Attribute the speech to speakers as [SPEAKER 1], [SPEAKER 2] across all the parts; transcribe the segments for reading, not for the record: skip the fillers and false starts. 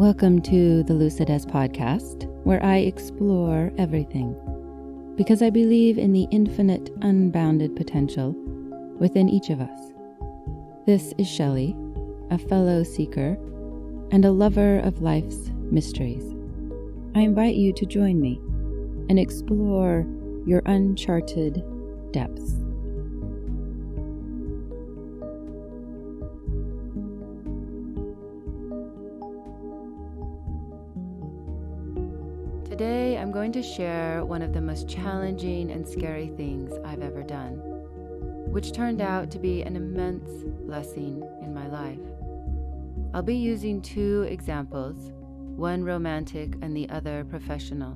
[SPEAKER 1] Welcome to the Lucidez podcast, where I explore everything, because I believe in the infinite, unbounded potential within each of us. This is Shelley, a fellow seeker and a lover of life's mysteries. I invite you to join me and explore your uncharted depths. Today, I'm going to share one of the most challenging and scary things I've ever done, which turned out to be an immense blessing in my life. I'll be using two examples, one romantic and the other professional.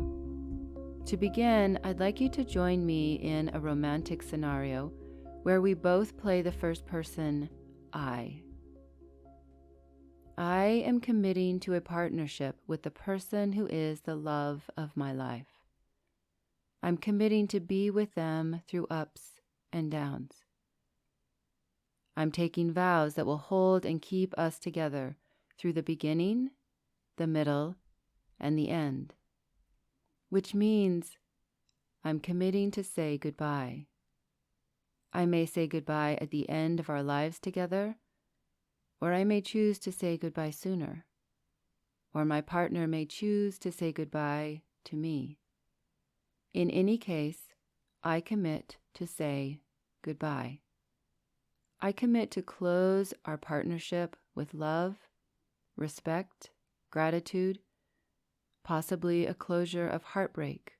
[SPEAKER 1] To begin, I'd like you to join me in a romantic scenario where we both play the first person, I. I am committing to a partnership with the person who is the love of my life. I'm committing to be with them through ups and downs. I'm taking vows that will hold and keep us together through the beginning, the middle, and the end. Which means I'm committing to say goodbye. I may say goodbye at the end of our lives together, or I may choose to say goodbye sooner, or my partner may choose to say goodbye to me. In any case, I commit to say goodbye. I commit to close our partnership with love, respect, gratitude, possibly a closure of heartbreak,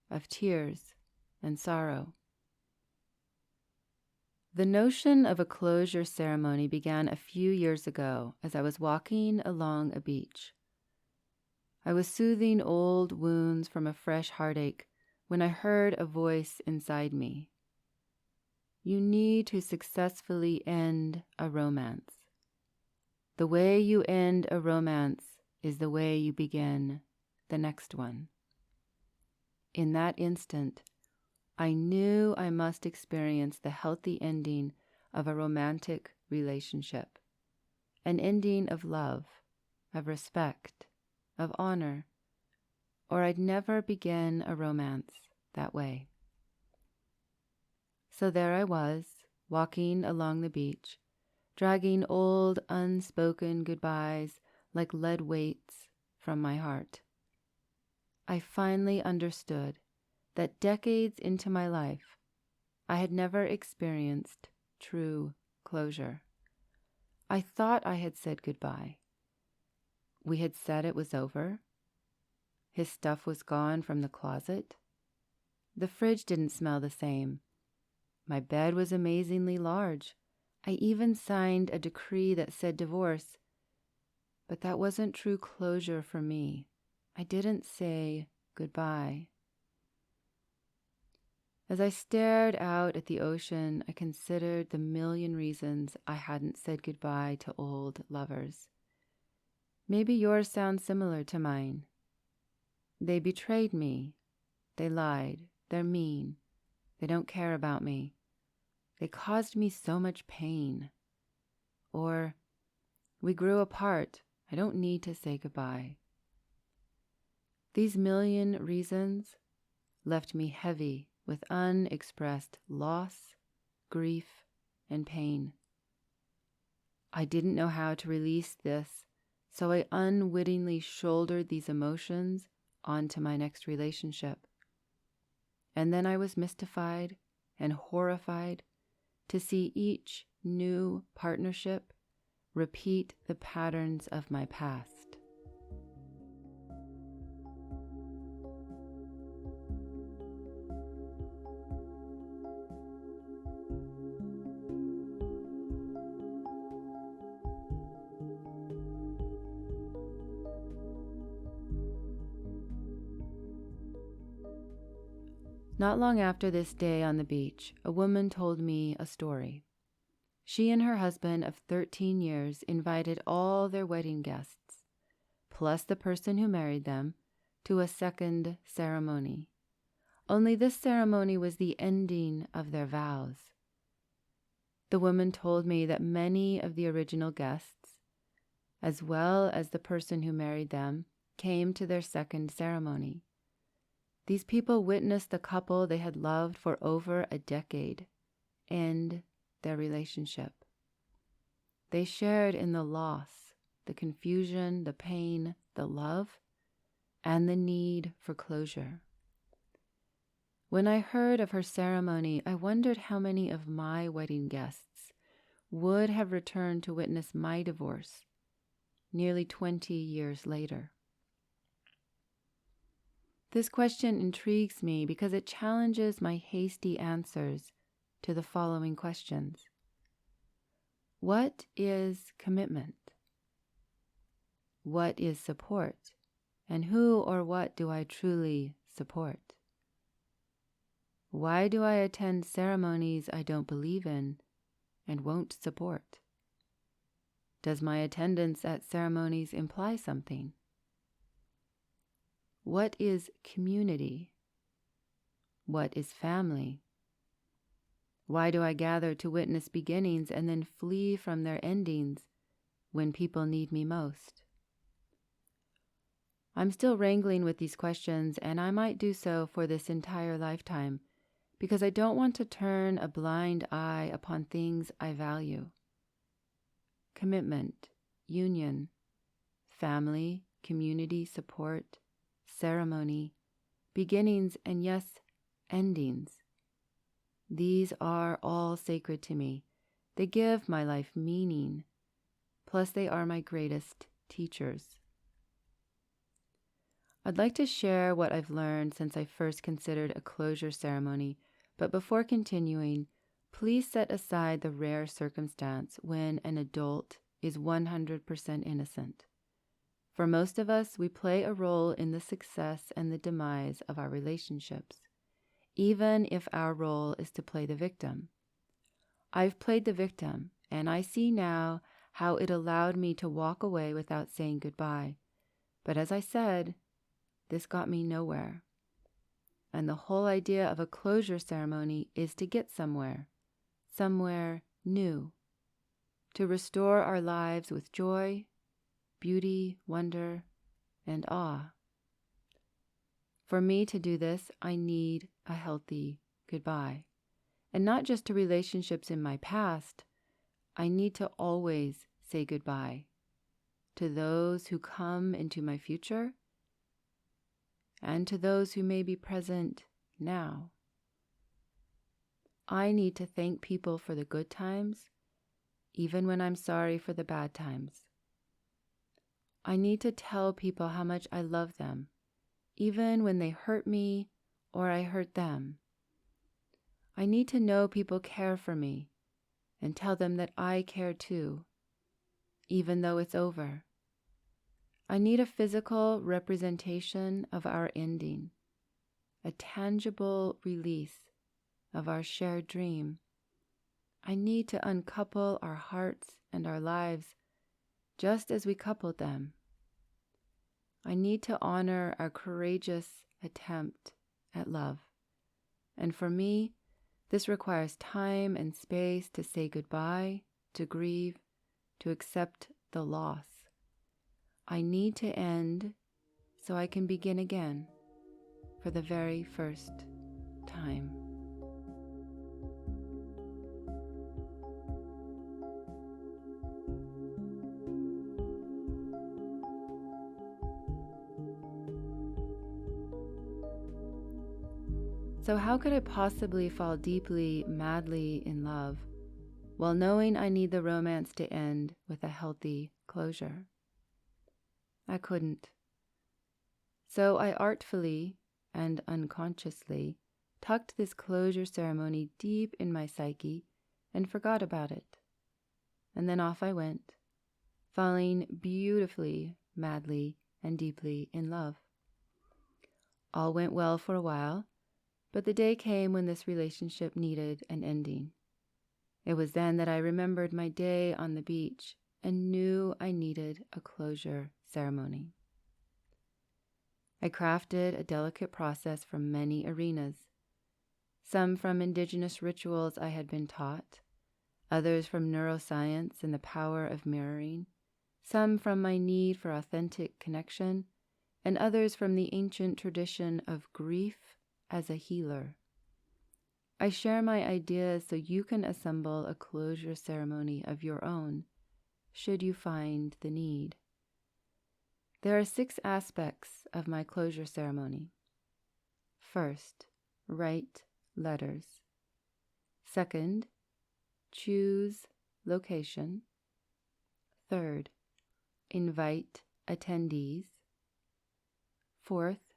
[SPEAKER 1] of tears and sorrow. The notion of a closure ceremony began a few years ago as I was walking along a beach. I was soothing old wounds from a fresh heartache when I heard a voice inside me. You need to successfully end a romance. The way you end a romance is the way you begin the next one. In that instant, I knew I must experience the healthy ending of a romantic relationship, an ending of love, of respect, of honor, or I'd never begin a romance that way. So there I was, walking along the beach, dragging old unspoken goodbyes like lead weights from my heart. I finally understood that decades into my life, I had never experienced true closure. I thought I had said goodbye. We had said it was over. His stuff was gone from the closet. The fridge didn't smell the same. My bed was amazingly large. I even signed a decree that said divorce. But that wasn't true closure for me. I didn't say goodbye. As I stared out at the ocean, I considered the million reasons I hadn't said goodbye to old lovers. Maybe yours sound similar to mine. They betrayed me. They lied. They're mean. They don't care about me. They caused me so much pain. Or, we grew apart. I don't need to say goodbye. These million reasons left me heavy with unexpressed loss, grief, and pain. I didn't know how to release this, so I unwittingly shouldered these emotions onto my next relationship. And then I was mystified and horrified to see each new partnership repeat the patterns of my past. Not long after this day on the beach, a woman told me a story. She and her husband of 13 years invited all their wedding guests, plus the person who married them, to a second ceremony. Only this ceremony was the ending of their vows. The woman told me that many of the original guests as well as the person who married them, came to their second ceremony. These people witnessed the couple they had loved for over a decade end their relationship. They shared in the loss, the confusion, the pain, the love, and the need for closure. When I heard of her ceremony, I wondered how many of my wedding guests would have returned to witness my divorce nearly 20 years later. This question intrigues me because it challenges my hasty answers to the following questions. What is commitment? What is support? And who or what do I truly support? Why do I attend ceremonies I don't believe in and won't support? Does my attendance at ceremonies imply something? What is community? What is family? Why do I gather to witness beginnings and then flee from their endings when people need me most? I'm still wrangling with these questions, and I might do so for this entire lifetime, because I don't want to turn a blind eye upon things I value. Commitment, union, family, community, support, ceremony, beginnings, and yes, endings. These are all sacred to me. They give my life meaning, plus they are my greatest teachers. I'd like to share what I've learned since I first considered a closure ceremony, but before continuing, please set aside the rare circumstance when an adult is 100% innocent. For most of us, we play a role in the success and the demise of our relationships, even if our role is to play the victim. I've played the victim, and I see now how it allowed me to walk away without saying goodbye. But as I said, this got me nowhere. And the whole idea of a closure ceremony is to get somewhere new, to restore our lives with joy, beauty, wonder, and awe. For me to do this, I need a healthy goodbye. And not just to relationships in my past, I need to always say goodbye to those who come into my future and to those who may be present now. I need to thank people for the good times, even when I'm sorry for the bad times. I need to tell people how much I love them, even when they hurt me or I hurt them. I need to know people care for me and tell them that I care too, even though it's over. I need a physical representation of our ending, a tangible release of our shared dream. I need to uncouple our hearts and our lives just as we coupled them. I need to honor our courageous attempt at love. And for me, this requires time and space to say goodbye, to grieve, to accept the loss. I need to end so I can begin again for the very first time. So how could I possibly fall deeply, madly in love while knowing I need the romance to end with a healthy closure? I couldn't. So I artfully and unconsciously tucked this closure ceremony deep in my psyche and forgot about it. And then off I went, falling beautifully, madly, and deeply in love. All went well for a while, but the day came when this relationship needed an ending. It was then that I remembered my day on the beach and knew I needed a closure ceremony. I crafted a delicate process from many arenas, some from indigenous rituals I had been taught, others from neuroscience and the power of mirroring, some from my need for authentic connection, and others from the ancient tradition of grief as a healer. I share my ideas so you can assemble a closure ceremony of your own, should you find the need. There are 6 aspects of my closure ceremony. First, write letters. Second, choose location. Third, invite attendees. Fourth,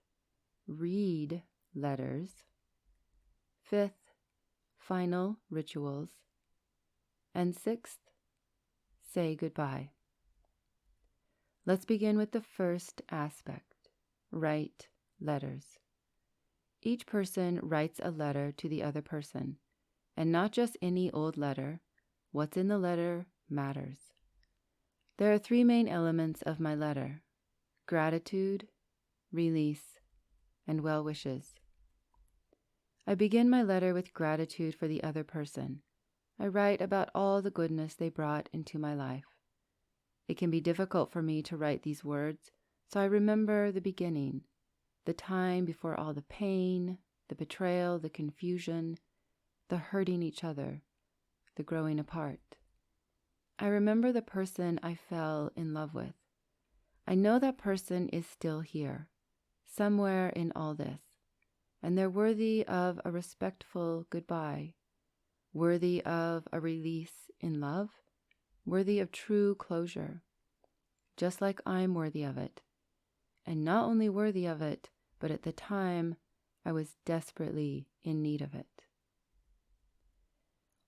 [SPEAKER 1] read letters. Fifth, final rituals. And sixth, say goodbye. Let's begin with the first aspect, write letters. Each person writes a letter to the other person, and not just any old letter. What's in the letter matters. There are 3 main elements of my letter: gratitude, release, and well wishes. I begin my letter with gratitude for the other person. I write about all the goodness they brought into my life. It can be difficult for me to write these words, so I remember the beginning, the time before all the pain, the betrayal, the confusion, the hurting each other, the growing apart. I remember the person I fell in love with. I know that person is still here, somewhere in all this, and they're worthy of a respectful goodbye, worthy of a release in love, worthy of true closure, just like I'm worthy of it. And not only worthy of it, but at the time, I was desperately in need of it.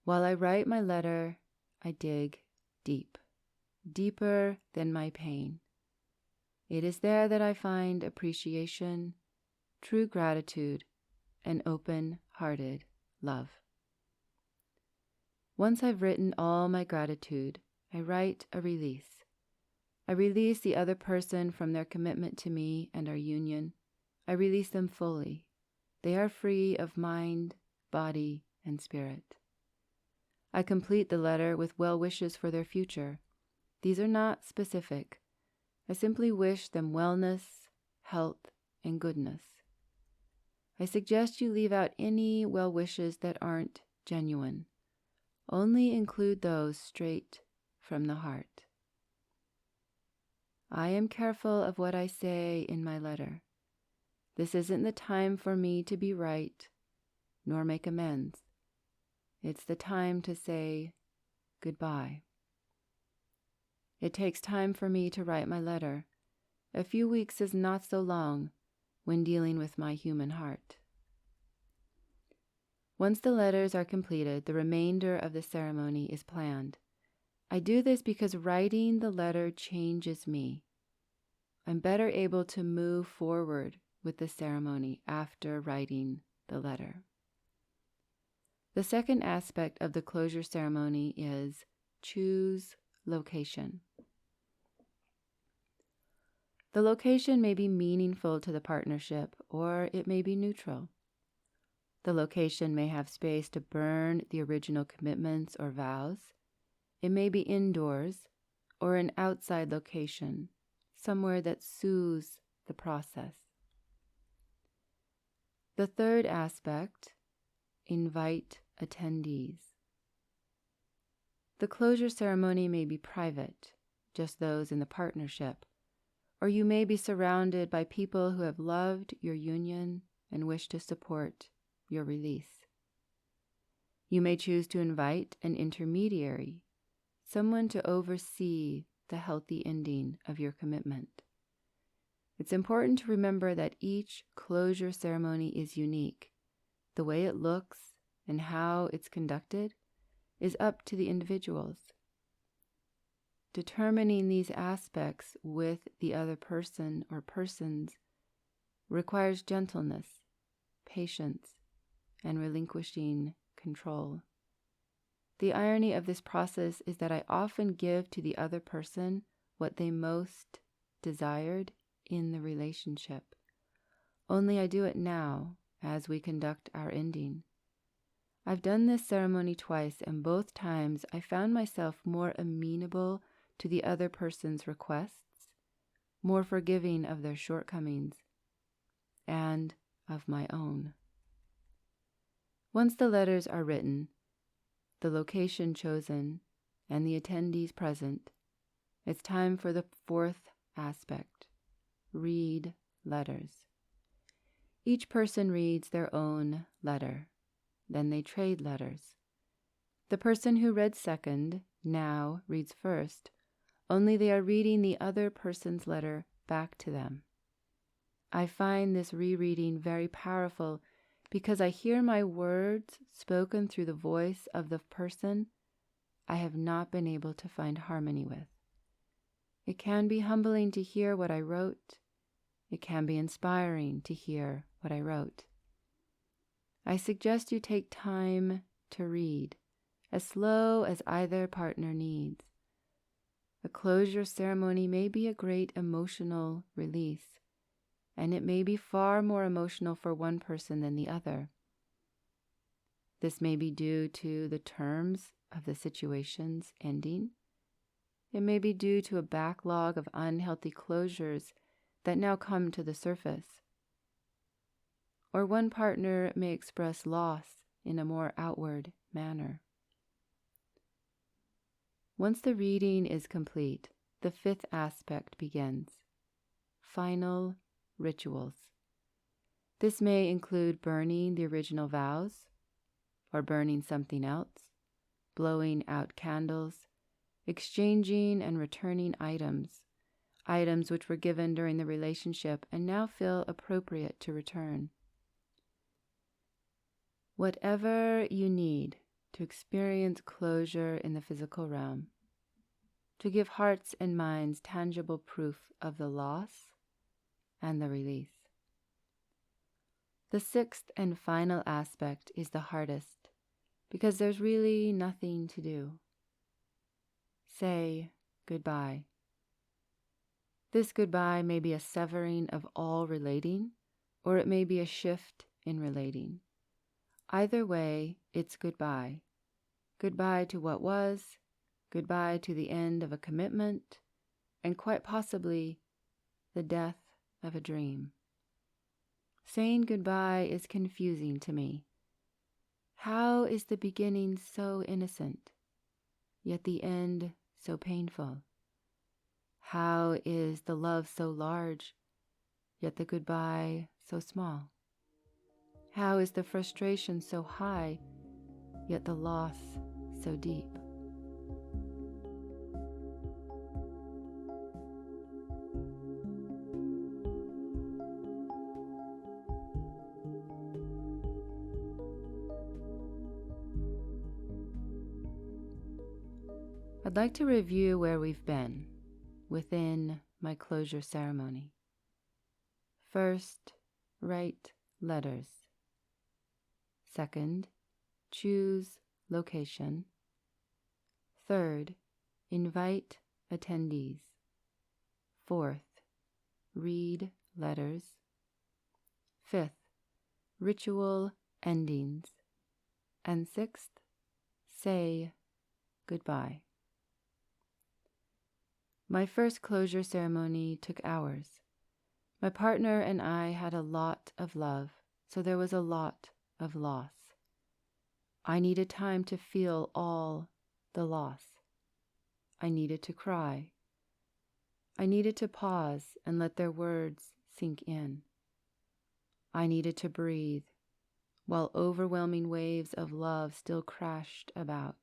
[SPEAKER 1] While I write my letter, I dig deep, deeper than my pain. It is there that I find appreciation, true gratitude, and open-hearted love. Once I've written all my gratitude, I write a release. I release the other person from their commitment to me and our union. I release them fully. They are free of mind, body, and spirit. I complete the letter with well wishes for their future. These are not specific. I simply wish them wellness, health, and goodness. I suggest you leave out any well wishes that aren't genuine. Only include those straight from the heart. I am careful of what I say in my letter. This isn't the time for me to be right, nor make amends. It's the time to say goodbye. It takes time for me to write my letter. A few weeks is not so long when dealing with my human heart. Once the letters are completed, the remainder of the ceremony is planned. I do this because writing the letter changes me. I'm better able to move forward with the ceremony after writing the letter. The second aspect of the closure ceremony is choose location. The location may be meaningful to the partnership, or it may be neutral. The location may have space to burn the original commitments or vows. It may be indoors or an outside location, somewhere that soothes the process. The third aspect, invite attendees. The closure ceremony may be private, just those in the partnership, or you may be surrounded by people who have loved your union and wish to support your release. You may choose to invite an intermediary, someone to oversee the healthy ending of your commitment. It's important to remember that each closure ceremony is unique. The way it looks and how it's conducted is up to the individuals. Determining these aspects with the other person or persons requires gentleness, patience, and relinquishing control. The irony of this process is that I often give to the other person what they most desired in the relationship. Only I do it now as we conduct our ending. I've done this ceremony twice, and both times I found myself more amenable to the other person's requests, more forgiving of their shortcomings, and of my own. Once the letters are written, the location chosen, and the attendees present, it's time for the fourth aspect: read letters. Each person reads their own letter. Then they trade letters. The person who read second now reads first, only they are reading the other person's letter back to them. I find this rereading very powerful because I hear my words spoken through the voice of the person I have not been able to find harmony with. It can be humbling to hear what I wrote. It can be inspiring to hear what I wrote. I suggest you take time to read, as slow as either partner needs. A closure ceremony may be a great emotional release, and it may be far more emotional for one person than the other. This may be due to the terms of the situation's ending. It may be due to a backlog of unhealthy closures that now come to the surface. Or one partner may express loss in a more outward manner. Once the reading is complete, the fifth aspect begins: final rituals. This may include burning the original vows, or burning something else, blowing out candles, exchanging and returning items which were given during the relationship and now feel appropriate to return. Whatever you need to experience closure in the physical realm, to give hearts and minds tangible proof of the loss and the release. The sixth and final aspect is the hardest, because there's really nothing to do. Say goodbye. This goodbye may be a severing of all relating, or it may be a shift in relating. Either way, it's goodbye. Goodbye to what was, goodbye to the end of a commitment, and quite possibly the death of a dream. Saying goodbye is confusing to me. How is the beginning so innocent, yet the end so painful? How is the love so large, yet the goodbye so small? How is the frustration so high, yet the loss so deep? I'd like to review where we've been within my closure ceremony. First, write letters. Second, choose location. Third, invite attendees. Fourth, read letters. Fifth, ritual endings. And sixth, say goodbye. My first closure ceremony took hours. My partner and I had a lot of love, so there was a lot of loss. I needed time to feel all the loss. I needed to cry. I needed to pause and let their words sink in. I needed to breathe while overwhelming waves of love still crashed about.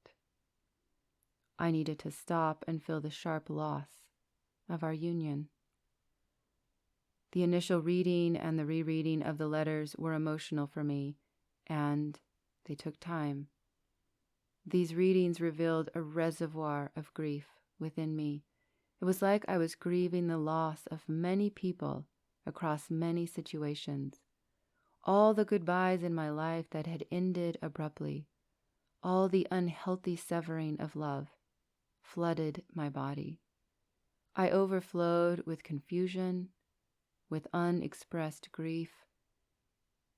[SPEAKER 1] I needed to stop and feel the sharp loss of our union. The initial reading and the rereading of the letters were emotional for me, and they took time. These readings revealed a reservoir of grief within me. It was like I was grieving the loss of many people across many situations. All the goodbyes in my life that had ended abruptly, all the unhealthy severing of love, flooded my body. I overflowed with confusion, with unexpressed grief,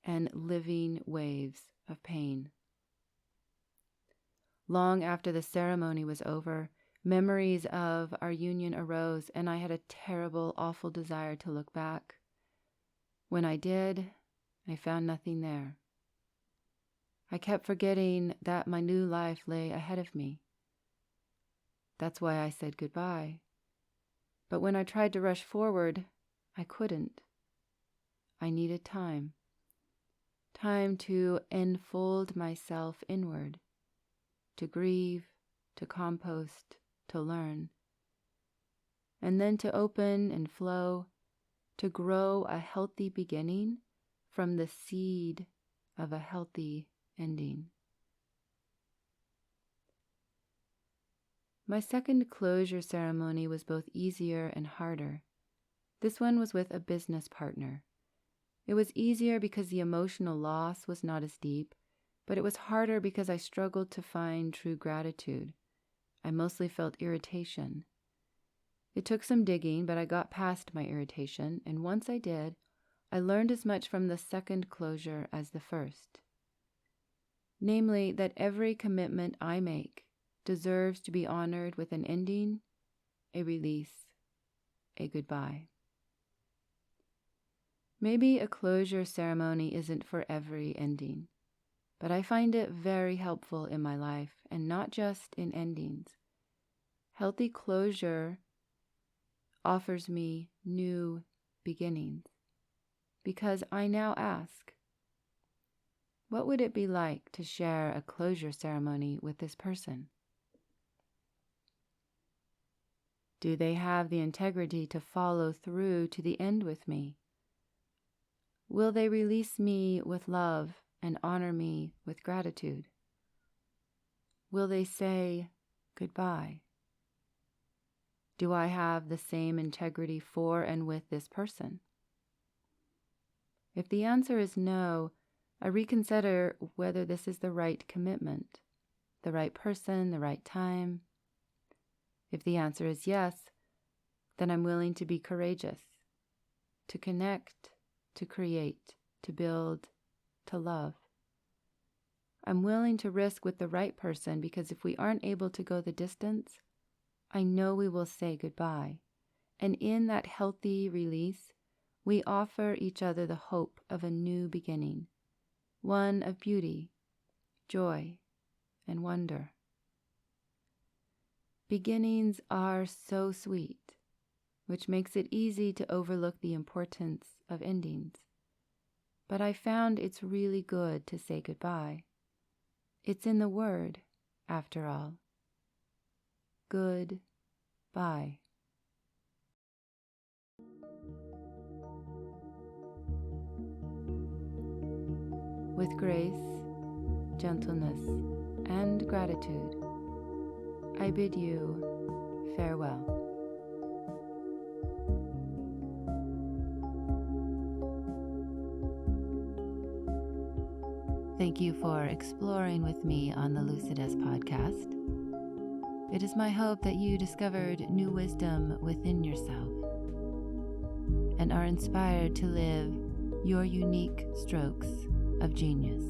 [SPEAKER 1] and living waves of pain. Long after the ceremony was over, Memories of our union arose, and I had a terrible, awful desire to look back. When I did, I found nothing there. I kept forgetting that my new life lay ahead of me. That's why I said goodbye. But when I tried to rush forward, I couldn't. I needed time. Time to enfold myself inward, to grieve, to compost, to learn, and then to open and flow, to grow a healthy beginning from the seed of a healthy ending. My second closure ceremony was both easier and harder. This one was with a business partner. It was easier because the emotional loss was not as deep, but it was harder because I struggled to find true gratitude. I mostly felt irritation. It took some digging, but I got past my irritation, and once I did, I learned as much from the second closure as the first. Namely, that every commitment I make deserves to be honored with an ending, a release, a goodbye. Maybe a closure ceremony isn't for every ending, but I find it very helpful in my life, and not just in endings. Healthy closure offers me new beginnings, because I now ask, what would it be like to share a closure ceremony with this person? Do they have the integrity to follow through to the end with me? Will they release me with love and honor me with gratitude? Will they say goodbye? Do I have the same integrity for and with this person? If the answer is no, I reconsider whether this is the right commitment, the right person, the right time. If the answer is yes, then I'm willing to be courageous, to connect, to create, to build, to love. I'm willing to risk with the right person, because if we aren't able to go the distance, I know we will say goodbye. And in that healthy release, we offer each other the hope of a new beginning, one of beauty, joy, and wonder. Beginnings are so sweet, which makes it easy to overlook the importance of endings. But I found it's really good to say goodbye. It's in the word, after all. Goodbye. With grace, gentleness, and gratitude, I bid you farewell. Thank you for exploring with me on the Lucidess podcast. It is my hope that you discovered new wisdom within yourself and are inspired to live your unique strokes of genius.